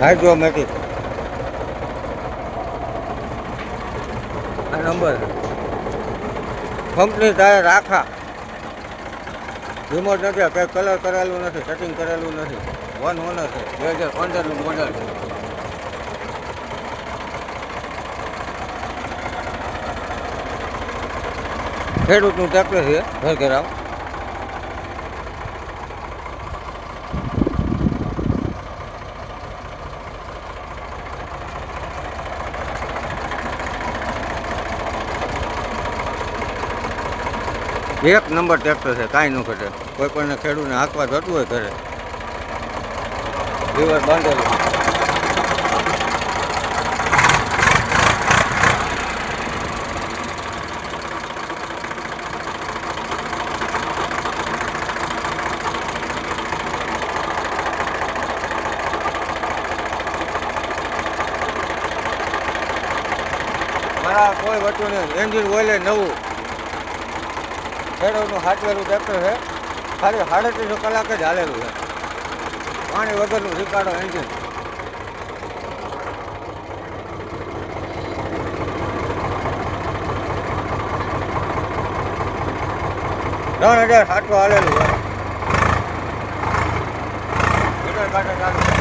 હાઇડ્રોમેટિક આ નંબર છે. Company tyre આખા, રિમોટ નથી, કંઈ કલર કરેલું નથી, સેટિંગ કરેલું નથી, 1 ઓનર છે, 2015નું મોડલ છે. ખેડૂતનું ટ્રેક્ટર છે ઘર ઘરાવ. એક નંબર ટ્રેક્ટર છે, કાંઈ ન ઘટે. કોઈ પણ ખેડૂતને હાંકવા જતું હોય ઘરે, દિવસ બાંધેલું. મારા કોઈ વસ્તુ નહીં, એન્જિન ઓઇલે નવું, ખેડૂતનું હાચવેલું ટ્રેક્ટર છે. ખાલી 3.5 કલાક જ હાલેલું છે. પાણી વગરનું રિકાર્ડો એન્જિન. 3700 હાલેલું છે. ચાલુ